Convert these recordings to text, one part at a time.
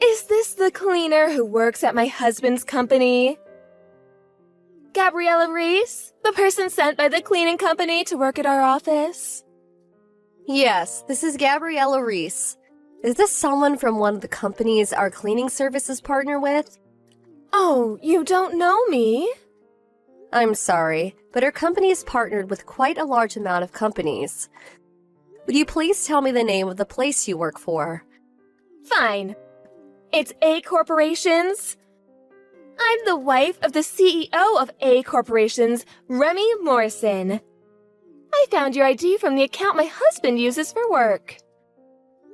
Is this the cleaner who works at my husband's company? Gabriella Reese, the person sent by the cleaning company to work at our office? Yes, this is Gabriella Reese. Is this someone from one of the companies our cleaning services partner with? Oh, you don't know me? I'm sorry, but our company is partnered with quite a large amount of companies. Would you please tell me the name of the place you work for? Fine. It's A Corporations. I'm the wife of the CEO of A Corporations, Remy Morrison. I found your ID from the account my husband uses for work.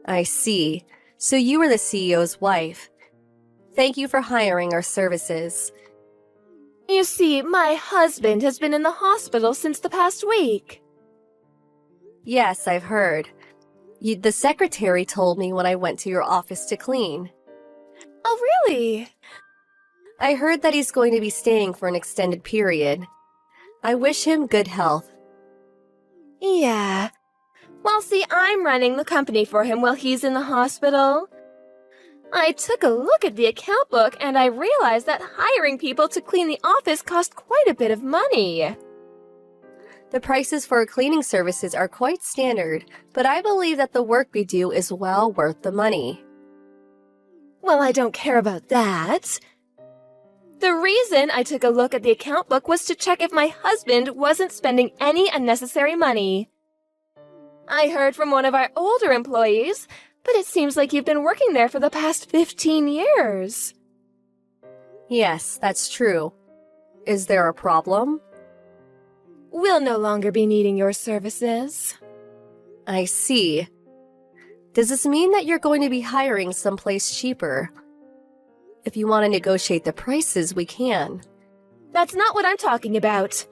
I see. So you are the CEO's wife. Thank you for hiring our services. You see, my husband has been in the hospital since the past week. Yes, I've heard. The secretary told me when I went to your office to clean. Oh, really? I heard that he's going to be staying for an extended period. I wish him good health. Yeah. Well, see, I'm running the company for him while he's in the hospital. I took a look at the account book and I realized that hiring people to clean the office cost quite a bit of money. The prices for our cleaning services are quite standard, but I believe that the work we do is well worth the money. Well, I don't care about that. The reason I took a look at the account book was to check if my husband wasn't spending any unnecessary money. I heard from one of our older employees, but it seems like you've been working there for the past 15 years. Yes, that's true. Is there a problem? We'll no longer be needing your services. I see. Does this mean that you're going to be hiring someplace cheaper? If you want to negotiate the prices, we can. That's not what I'm talking about.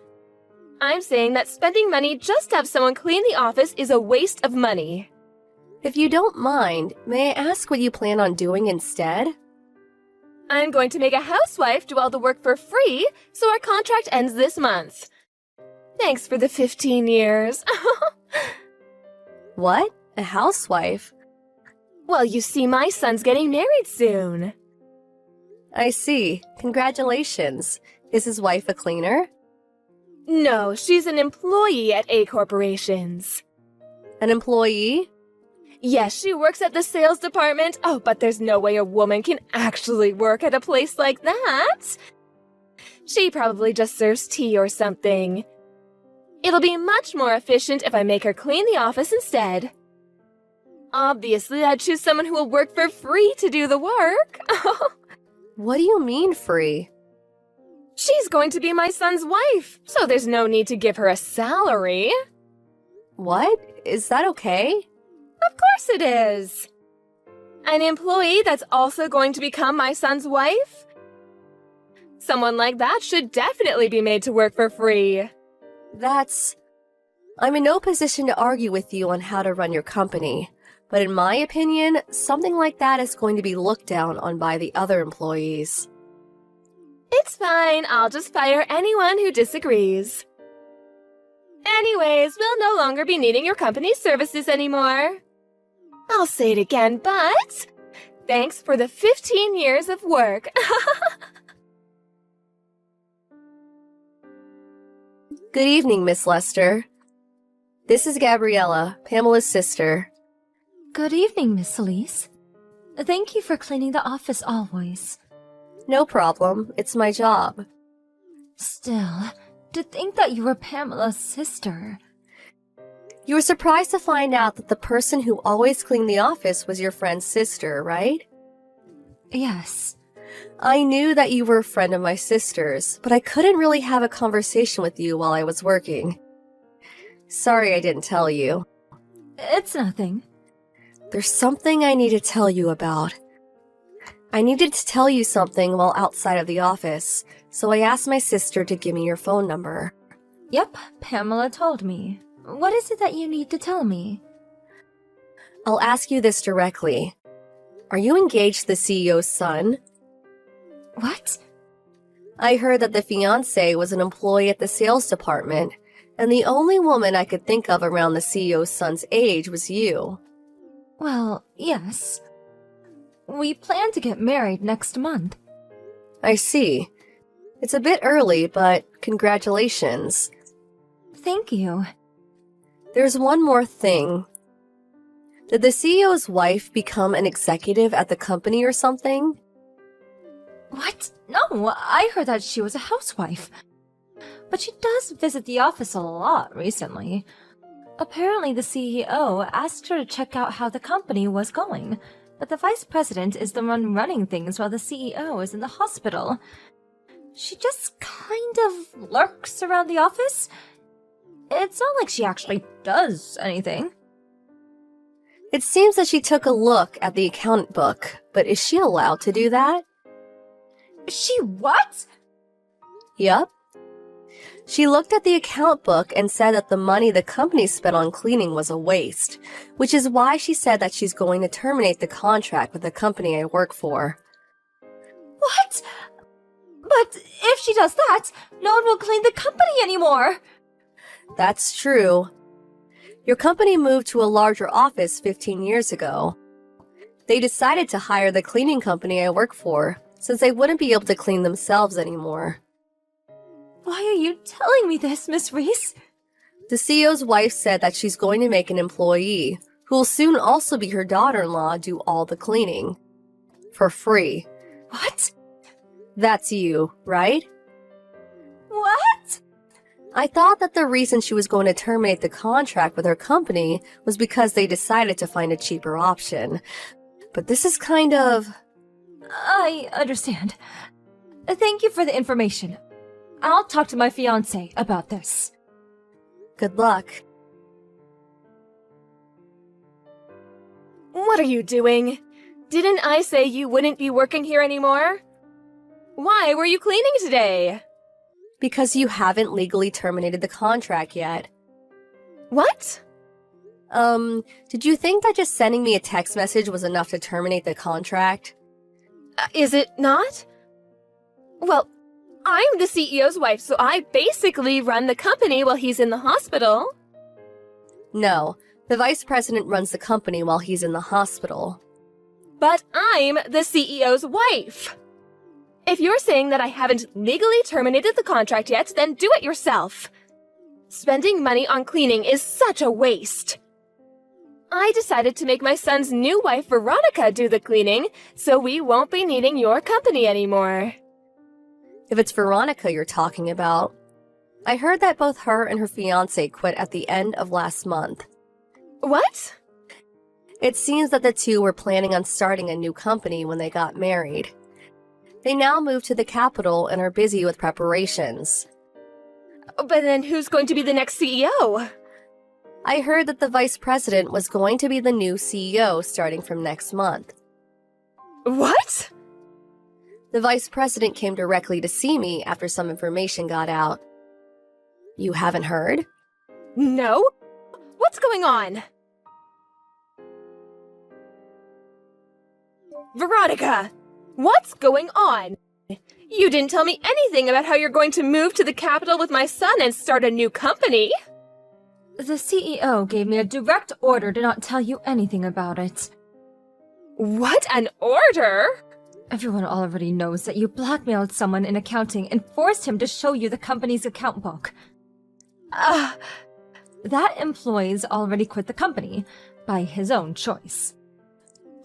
I'm saying that spending money just to have someone clean the office is a waste of money. If you don't mind, may I ask what you plan on doing instead? I'm going to make a housewife do all the work for free, so our contract ends this month. Thanks for the 15 years. What? A housewife? Well, you see, my son's getting married soon. I see. Congratulations. Is his wife a cleaner? No, she's an employee at A Corporations. An employee? Yes, she works at the sales department. Oh, but there's no way a woman can actually work at a place like that. She probably just serves tea or something. It'll be much more efficient if I make her clean the office instead. Obviously, I'd choose someone who will work for free to do the work. What do you mean free? She's going to be my son's wife, so there's no need to give her a salary. What? Is that okay? Of course it is. An employee that's also going to become my son's wife? Someone like that should definitely be made to work for free. I'm in no position to argue with you on how to run your company, but in my opinion, something like that is going to be looked down on by the other employees. It's fine, I'll just fire anyone who disagrees. Anyways, we'll no longer be needing your company's services anymore. I'll say it again, but thanks for the 15 years of work. Good evening, Miss Lester. This is Gabriella, Pamela's sister. Good evening, Miss Elise. Thank you for cleaning the office always. No problem, it's my job. Still, to think that you were Pamela's sister. You were surprised to find out that the person who always cleaned the office was your friend's sister, right? Yes. I knew that you were a friend of my sister's, but I couldn't really have a conversation with you while I was working. Sorry I didn't tell you. It's nothing. There's something I need to tell you about. I needed to tell you something while outside of the office, so I asked my sister to give me your phone number. Yep, Pamela told me. What is it that you need to tell me? I'll ask you this directly. Are you engaged to the CEO's son? What? I heard that the fiancé was an employee at the sales department, and the only woman I could think of around the CEO's son's age was you. Well, yes. We plan to get married next month. I see. It's a bit early, but congratulations. Thank you. There's one more thing. Did the CEO's wife become an executive at the company or something? What? No, I heard that she was a housewife. But she does visit the office a lot recently. Apparently the CEO asked her to check out how the company was going, but the vice president is the one running things while the CEO is in the hospital. She just kind of lurks around the office. It's not like she actually does anything. It seems that she took a look at the account book, but is she allowed to do that? She what? Yup. She looked at the account book and said that the money the company spent on cleaning was a waste, which is why she said that she's going to terminate the contract with the company I work for. What? But if she does that, no one will clean the company anymore. That's true. Your company moved to a larger office 15 years ago. They decided to hire the cleaning company I work for, since they wouldn't be able to clean themselves anymore. Why are you telling me this, Miss Reese? The CEO's wife said that she's going to make an employee, who will soon also be her daughter-in-law, do all the cleaning. For free. What? That's you, right? What? I thought that the reason she was going to terminate the contract with her company was because they decided to find a cheaper option. But this is kind of... I understand. Thank you for the information. I'll talk to my fiancé about this. Good luck. What are you doing? Didn't I say you wouldn't be working here anymore? Why were you cleaning today? Because you haven't legally terminated the contract yet. What? Did you think that just sending me a text message was enough to terminate the contract? Is it not? Well, I'm the CEO's wife, so I basically run the company while he's in the hospital. No, the vice president runs the company while he's in the hospital. But I'm the CEO's wife. If you're saying that I haven't legally terminated the contract yet, then do it yourself. Spending money on cleaning is such a waste. I decided to make my son's new wife, Veronica, do the cleaning, so we won't be needing your company anymore. If it's Veronica you're talking about, I heard that both her and her fiancé quit at the end of last month. What? It seems that the two were planning on starting a new company when they got married. They now moved to the capital and are busy with preparations. But then who's going to be the next CEO? I heard that the vice president was going to be the new CEO starting from next month. What? The vice president came directly to see me after some information got out. You haven't heard? No? What's going on? Veronica! What's going on? You didn't tell me anything about how you're going to move to the capital with my son and start a new company. The CEO gave me a direct order to not tell you anything about it. What an order! Everyone already knows that you blackmailed someone in accounting and forced him to show you the company's account book. That employee's already quit the company, by his own choice.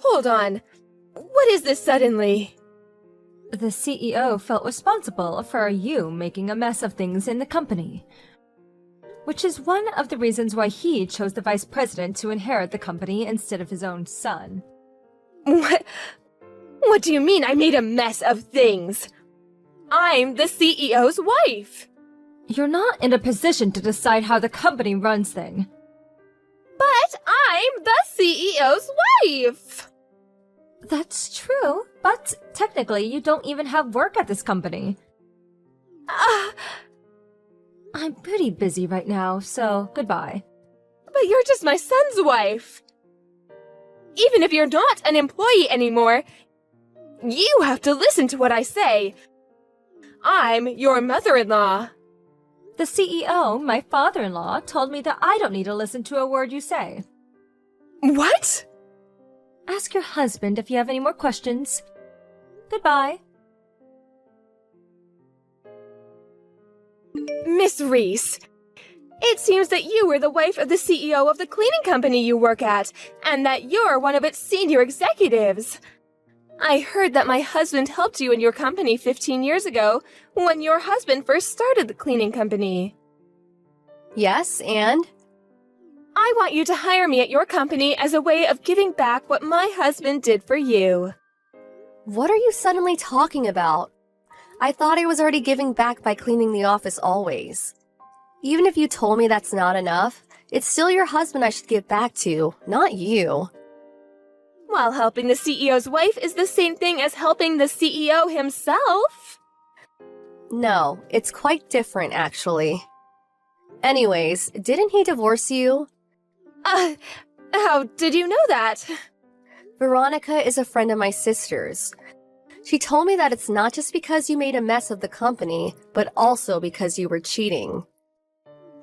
Hold on. What is this suddenly? The CEO felt responsible for you making a mess of things in the company. Which is one of the reasons why he chose the vice president to inherit the company instead of his own son. What do you mean I made a mess of things? I'm the CEO's wife. You're not in a position to decide how the company runs things. But I'm the CEO's wife. That's true, but technically you don't even have work at this company. I'm pretty busy right now, so goodbye. But you're just my son's wife. Even if you're not an employee anymore, you have to listen to what I say. I'm your mother-in-law. The CEO, my father-in-law, told me that I don't need to listen to a word you say. What? Ask your husband if you have any more questions. Goodbye. Miss Reese, it seems that you were the wife of the CEO of the cleaning company you work at, and that you're one of its senior executives. I heard that my husband helped you in your company 15 years ago, when your husband first started the cleaning company. Yes, and? I want you to hire me at your company as a way of giving back what my husband did for you. What are you suddenly talking about? I thought I was already giving back by cleaning the office always. Even if you told me that's not enough, it's still your husband I should give back to, not you. While helping the CEO's wife is the same thing as helping the CEO himself. No, it's quite different, actually. Anyways, didn't he divorce you? How did you know that? Veronica is a friend of my sister's. She told me that it's not just because you made a mess of the company, but also because you were cheating.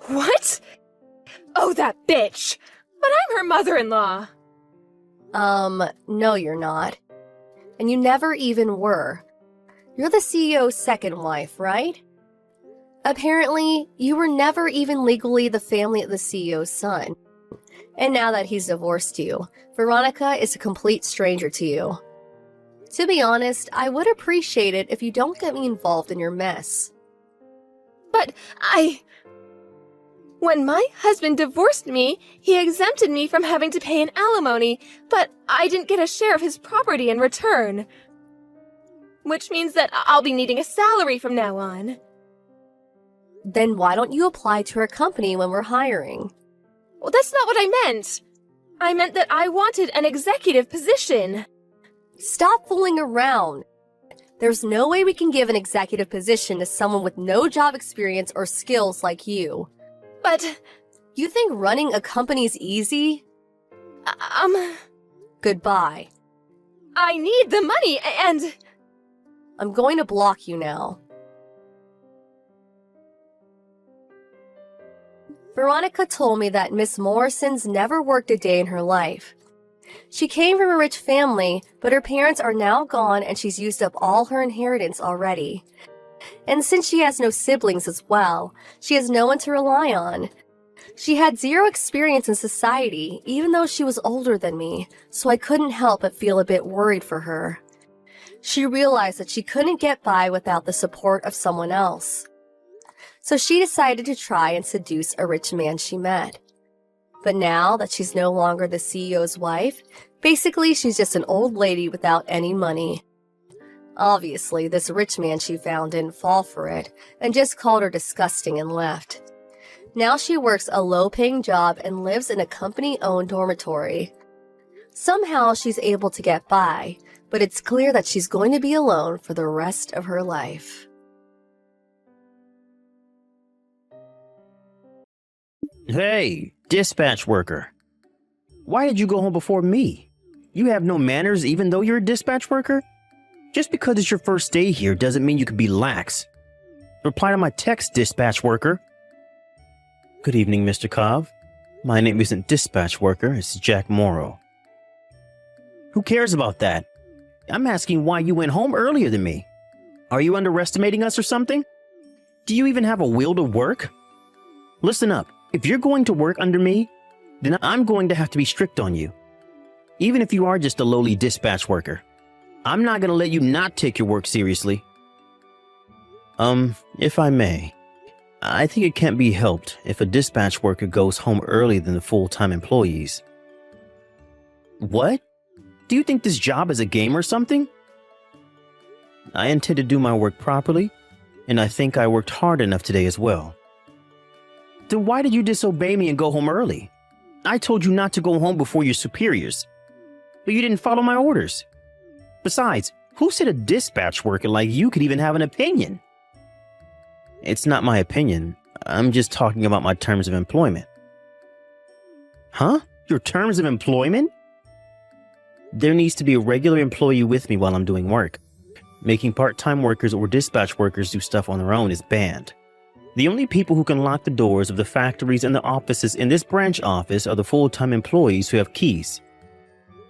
What? Oh, that bitch! But I'm her mother-in-law. No you're not. And you never even were. You're the CEO's second wife, right? Apparently, you were never even legally the family of the CEO's son. And now that he's divorced you, Veronica is a complete stranger to you. To be honest, I would appreciate it if you don't get me involved in your mess. But when my husband divorced me, he exempted me from having to pay an alimony, but I didn't get a share of his property in return. Which means that I'll be needing a salary from now on. Then why don't you apply to our company when we're hiring? Well, that's not what I meant. I meant that I wanted an executive position. Stop fooling around. There's no way we can give an executive position to someone with no job experience or skills like you. But, You think running a company's easy? Goodbye. I need the money and... I'm going to block you now. Veronica told me that Miss Morrison's never worked a day in her life. She came from a rich family, but her parents are now gone and she's used up all her inheritance already. And since she has no siblings as well, she has no one to rely on. She had zero experience in society, even though she was older than me, so I couldn't help but feel a bit worried for her. She realized that she couldn't get by without the support of someone else. So she decided to try and seduce a rich man she met. But now that she's no longer the CEO's wife, basically she's just an old lady without any money. Obviously, this rich man she found didn't fall for it, and just called her disgusting and left. Now she works a low-paying job and lives in a company-owned dormitory. Somehow she's able to get by, but it's clear that she's going to be alone for the rest of her life. Hey, dispatch worker. Why did you go home before me? You have no manners even though you're a dispatch worker? Just because it's your first day here doesn't mean you can be lax. Reply to my text, dispatch worker. Good evening, Mr. Cobb. My name isn't dispatch worker, it's Jack Morrow. Who cares about that? I'm asking why you went home earlier than me. Are you underestimating us or something? Do you even have a will to work? Listen up. If you're going to work under me, then I'm going to have to be strict on you. Even if you are just a lowly dispatch worker. I'm not going to let you not take your work seriously. If I may, I think it can't be helped if a dispatch worker goes home earlier than the full-time employees. What? Do you think this job is a game or something? I intend to do my work properly, and I think I worked hard enough today as well. Then why did you disobey me and go home early? I told you not to go home before your superiors, but you didn't follow my orders. Besides, who said a dispatch worker like you could even have an opinion? It's not my opinion. I'm just talking about my terms of employment. Huh? Your terms of employment? There needs to be a regular employee with me while I'm doing work. Making part-time workers or dispatch workers do stuff on their own is banned. The only people who can lock the doors of the factories and the offices in this branch office are the full-time employees who have keys.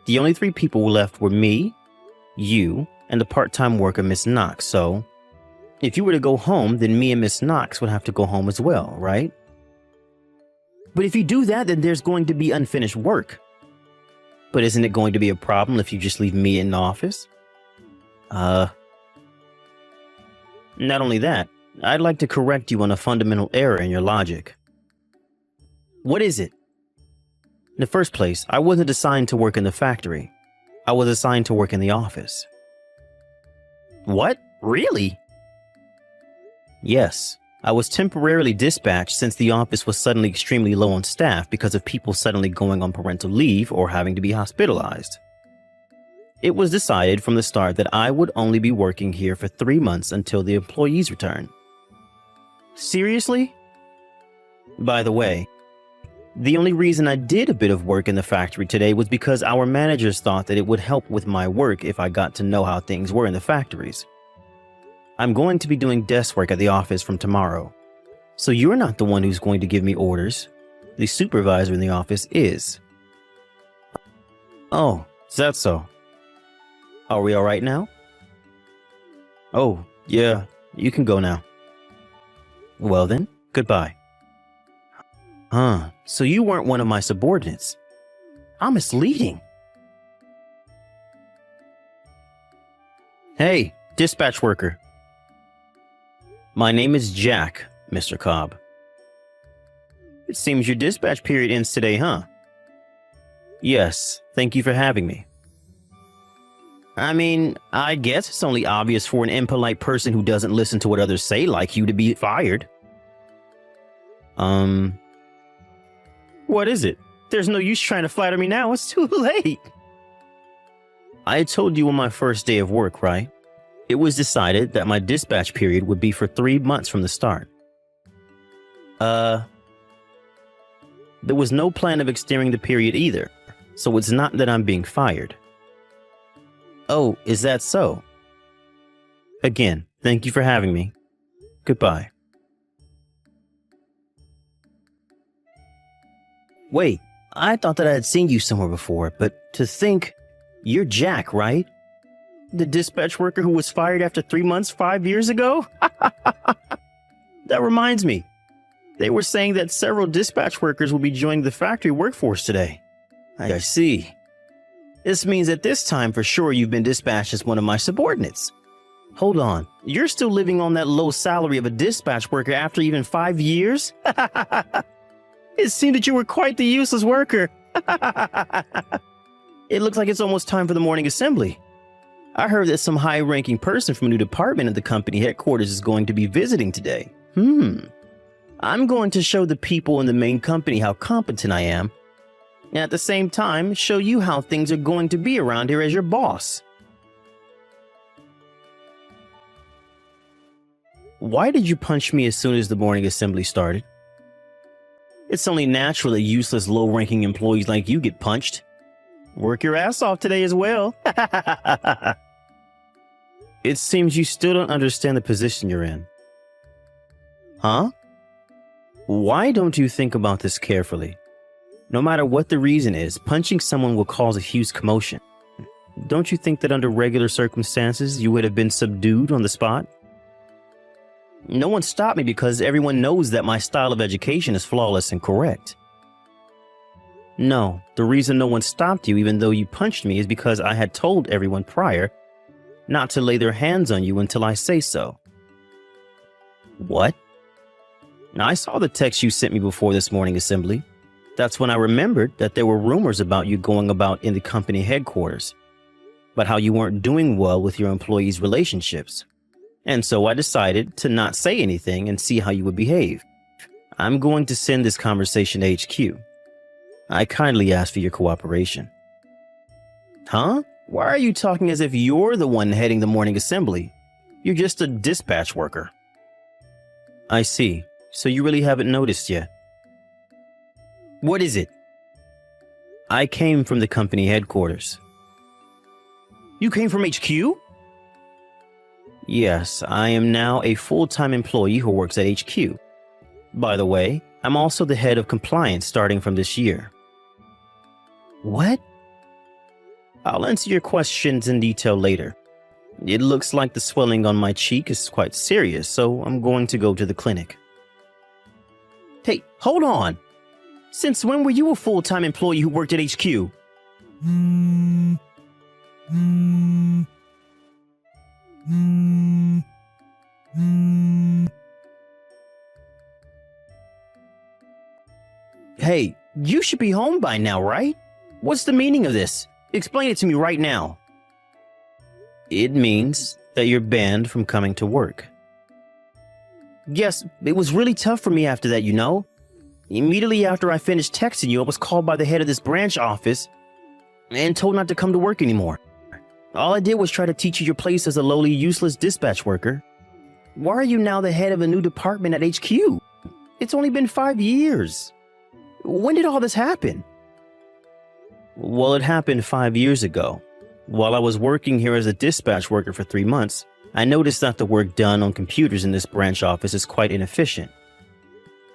The only three people left were me, you, and the part-time worker, Miss Knox, so if you were to go home, then me and Miss Knox would have to go home as well, right? But if you do that, then there's going to be unfinished work. But isn't it going to be a problem if you just leave me in the office? Not only that, I'd like to correct you on a fundamental error in your logic. What is it? In the first place, I wasn't assigned to work in the factory. I was assigned to work in the office. What? Really? Yes, I was temporarily dispatched since the office was suddenly extremely low on staff because of people suddenly going on parental leave or having to be hospitalized. It was decided from the start that I would only be working here for 3 months until the employees return. Seriously? By the way, the only reason I did a bit of work in the factory today was because our managers thought that it would help with my work if I got to know how things were in the factories. I'm going to be doing desk work at the office from tomorrow, so you're not the one who's going to give me orders. The supervisor in the office is. Oh, is that so? Are we all right now? Oh, yeah, you can go now. Well then, goodbye. Huh, so you weren't one of my subordinates. How misleading. Hey, dispatch worker. My name is Jack, Mr. Cobb. It seems your dispatch period ends today, huh? Yes, thank you for having me. I mean, I guess it's only obvious for an impolite person who doesn't listen to what others say like you to be fired. What is it? There's no use trying to flatter me now, it's too late. I told you on my first day of work, right? It was decided that my dispatch period would be for 3 months from the start. There was no plan of extending the period either, so it's not that I'm being fired. Oh, is that so? Again, thank you for having me. Goodbye. Wait, I thought that I had seen you somewhere before, but to think, you're Jack, right? The dispatch worker who was fired after 3 months 5 years ago? That reminds me. They were saying that several dispatch workers will be joining the factory workforce today. I see. This means that this time for sure you've been dispatched as one of my subordinates. Hold on, you're still living on that low salary of a dispatch worker after even 5 years? It seemed that you were quite the useless worker. It looks like it's almost time for the morning assembly. I heard that some high-ranking person from a new department at the company headquarters is going to be visiting today. I'm going to show the people in the main company how competent I am, and at the same time, show you how things are going to be around here as your boss. Why did you punch me as soon as the morning assembly started? It's only natural that useless low-ranking employees like you get punched. Work your ass off today as well. It seems you still don't understand the position you're in. Huh? Why don't you think about this carefully? No matter what the reason is, punching someone will cause a huge commotion. Don't you think that under regular circumstances you would have been subdued on the spot? No one stopped me because everyone knows that my style of education is flawless and correct. No, the reason no one stopped you even though you punched me is because I had told everyone prior not to lay their hands on you until I say so. What? Now, I saw the text you sent me before this morning assembly. That's when I remembered that there were rumors about you going about in the company headquarters, about how you weren't doing well with your employees' relationships. And so I decided to not say anything and see how you would behave. I'm going to send this conversation to HQ. I kindly ask for your cooperation. Huh? Why are you talking as if you're the one heading the morning assembly? You're just a dispatch worker. I see. So you really haven't noticed yet. What is it? I came from the company headquarters. You came from HQ? Yes, I am now a full-time employee who works at HQ. By the way, I'm also the head of compliance starting from this year. What? I'll answer your questions in detail later. It looks like the swelling on my cheek is quite serious, so I'm going to go to the clinic. Hey, hold on! Since when were you a full-time employee who worked at HQ? Hey, you should be home by now, right? What's the meaning of this? Explain it to me right now. It means that you're banned from coming to work. Yes, it was really tough for me after that, you know? Immediately after I finished texting you, I was called by the head of this branch office and told not to come to work anymore. All I did was try to teach you your place as a lowly, useless dispatch worker. Why are you now the head of a new department at HQ? It's only been 5 years. When did all this happen? Well, it happened 5 years ago. While I was working here as a dispatch worker for 3 months, I noticed that the work done on computers in this branch office is quite inefficient.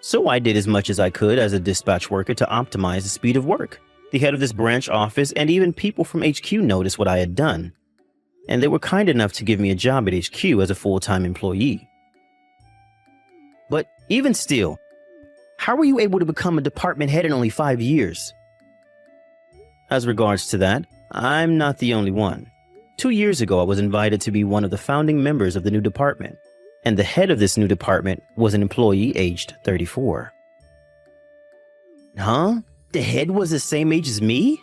So I did as much as I could as a dispatch worker to optimize the speed of work. The head of this branch office and even people from HQ noticed what I had done, and they were kind enough to give me a job at HQ as a full-time employee. But even still, how were you able to become a department head in only 5 years? As regards to that, I'm not the only one. 2 years ago, I was invited to be one of the founding members of the new department, and the head of this new department was an employee aged 34. Huh? The head was the same age as me?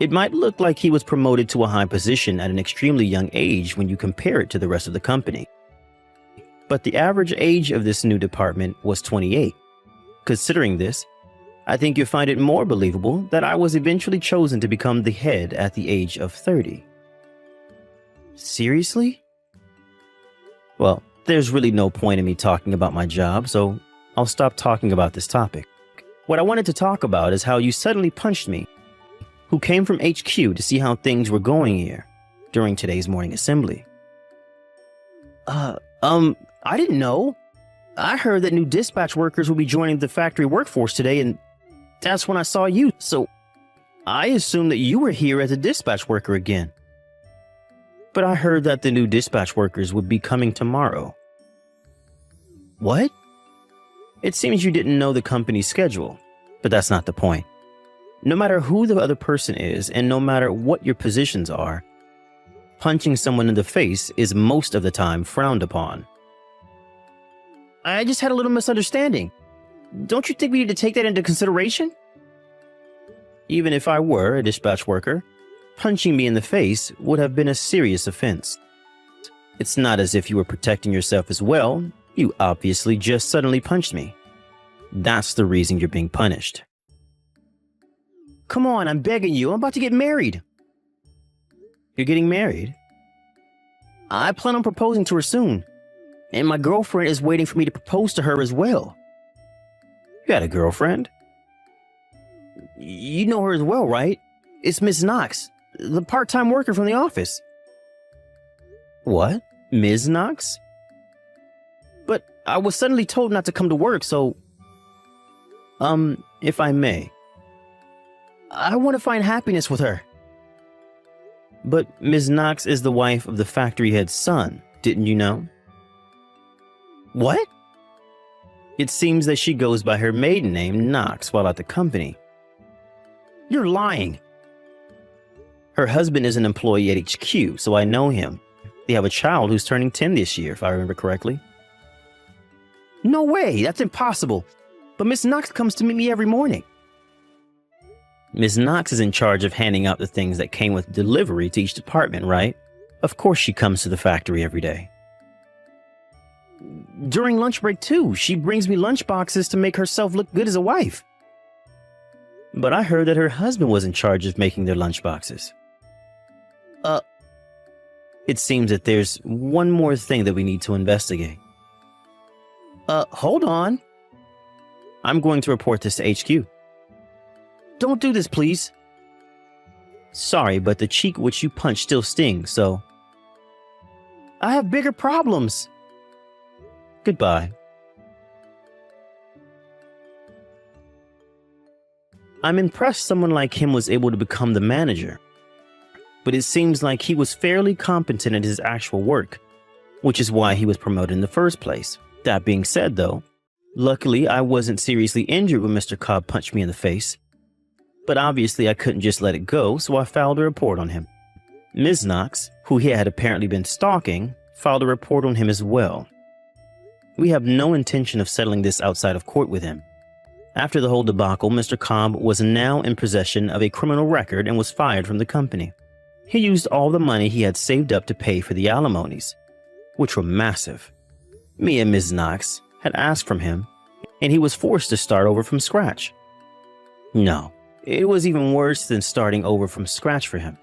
It might look like he was promoted to a high position at an extremely young age when you compare it to the rest of the company. But the average age of this new department was 28. Considering this, I think you'll find it more believable that I was eventually chosen to become the head at the age of 30. Seriously? Well, there's really no point in me talking about my job, so I'll stop talking about this topic. What I wanted to talk about is how you suddenly punched me, who came from HQ to see how things were going here during today's morning assembly. I didn't know. I heard that new dispatch workers will be joining the factory workforce today, and that's when I saw you, so I assumed that you were here as a dispatch worker again. But I heard that the new dispatch workers would be coming tomorrow. What? It seems you didn't know the company's schedule, but that's not the point. No matter who the other person is, and no matter what your positions are, punching someone in the face is most of the time frowned upon. I just had a little misunderstanding. Don't you think we need to take that into consideration? Even if I were a dispatch worker, punching me in the face would have been a serious offense. It's not as if you were protecting yourself as well. You obviously just suddenly punched me. That's the reason you're being punished. Come on, I'm begging you. I'm about to get married. You're getting married? I plan on proposing to her soon. And my girlfriend is waiting for me to propose to her as well. You had a girlfriend? You know her as well, right? It's Miss Knox, the part-time worker from the office. What? Ms. Knox? But I was suddenly told not to come to work, so... if I may. I want to find happiness with her. But Ms. Knox is the wife of the factory head's son, didn't you know? What? It seems that she goes by her maiden name, Knox, while at the company. You're lying. Her husband is an employee at HQ, so I know him. They have a child who's turning 10 this year, if I remember correctly. No way, that's impossible. But Miss Knox comes to meet me every morning. Ms. Knox is in charge of handing out the things that came with delivery to each department, right? Of course she comes to the factory every day. During lunch break too, she brings me lunch boxes to make herself look good as a wife. But I heard that her husband was in charge of making their lunch boxes. It seems that there's one more thing that we need to investigate. Hold on. I'm going to report this to HQ. Don't do this, please. Sorry, but the cheek which you punched still stings, so... I have bigger problems. Goodbye. I'm impressed someone like him was able to become the manager. but it seems like he was fairly competent at his actual work, which is why he was promoted in the first place. That being said, though, luckily I wasn't seriously injured when Mr. Cobb punched me in the face. But obviously I couldn't just let it go, so I filed a report on him. Ms. Knox, who he had apparently been stalking, filed a report on him as well. We have no intention of settling this outside of court with him. After the whole debacle, Mr. Cobb was now in possession of a criminal record and was fired from the company. He used all the money he had saved up to pay for the alimonies, which were massive. Me and Ms. Knox had asked from him, and he was forced to start over from scratch. No, it was even worse than starting over from scratch for him,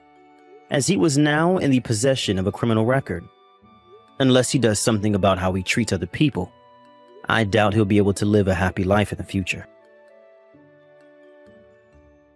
as he was now in the possession of a criminal record. Unless he does something about how he treats other people, I doubt he'll be able to live a happy life in the future.